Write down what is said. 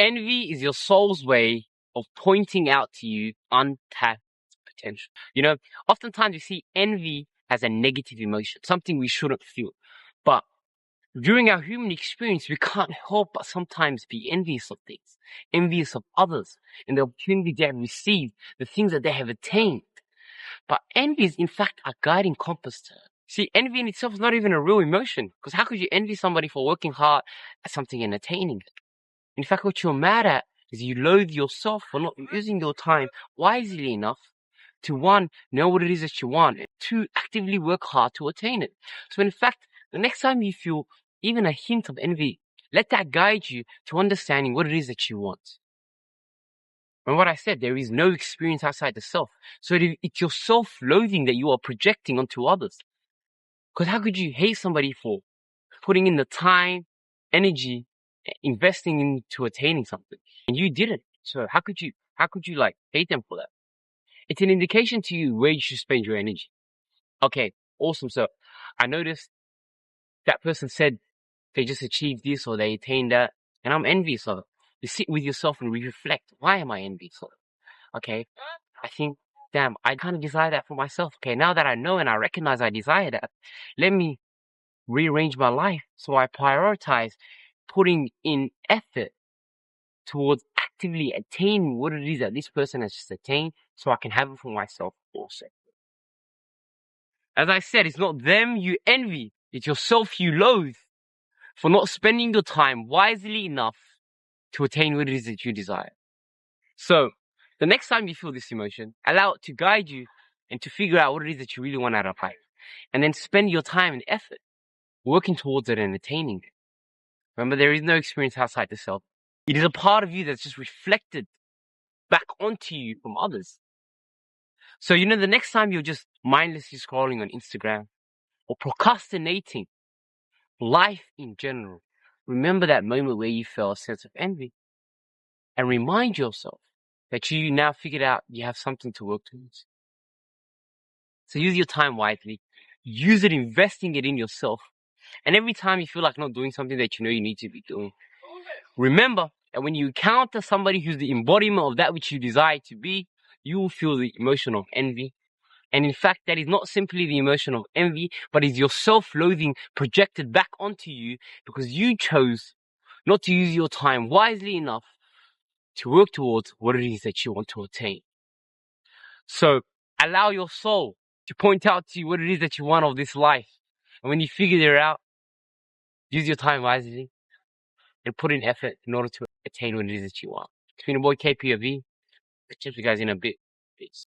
Envy is your soul's way of pointing out to you untapped potential. Oftentimes you see envy as a negative emotion, something we shouldn't feel. But during our human experience, we can't help but sometimes be envious of things, envious of others, and the opportunity they have received, the things that they have attained. But envy is, in fact, a guiding compass to her. See, envy in itself is not even a real emotion, because how could you envy somebody for working hard at something and attaining it? In fact, what you're mad at is you loathe yourself for not using your time wisely enough to, one, know what it is that you want, and two, actively work hard to attain it. So in fact, the next time you feel even a hint of envy, let that guide you to understanding what it is that you want. And what I said, there is no experience outside the self. So it's your self-loathing that you are projecting onto others. Because how could you hate somebody for putting in the time, energy, investing into attaining something, and you didn't? So how could you hate them for that? It's an indication to you where you should spend your energy. Okay, awesome. So I noticed that person said they just achieved this or they attained that, and I'm envious of it. You sit with yourself and reflect. Why am I envious of it? Okay, I think, damn, I kind of desire that for myself. Okay, now that I know and I recognize I desire that, let me rearrange my life so I prioritize putting in effort towards actively attaining what it is that this person has just attained, so I can have it for myself also. As I said, it's not them you envy, it's yourself you loathe for not spending your time wisely enough to attain what it is that you desire. So, the next time you feel this emotion, allow it to guide you and to figure out what it is that you really want out of life. And then spend your time and effort working towards it and attaining it. Remember, there is no experience outside the self. It is a part of you that's just reflected back onto you from others. So, the next time you're just mindlessly scrolling on Instagram or procrastinating life in general, remember that moment where you felt a sense of envy and remind yourself that you now figured out you have something to work towards. So use your time wisely, use it investing it in yourself. And every time you feel like not doing something that you know you need to be doing, remember that when you encounter somebody who's the embodiment of that which you desire to be, you will feel the emotion of envy. And in fact, that is not simply the emotion of envy, but is your self-loathing projected back onto you because you chose not to use your time wisely enough to work towards what it is that you want to attain. So allow your soul to point out to you what it is that you want of this life. And when you figure it out, use your time wisely and put in effort in order to attain what it is that you want. It's been your boy KPOV. I'll catch you guys in a bit. Peace.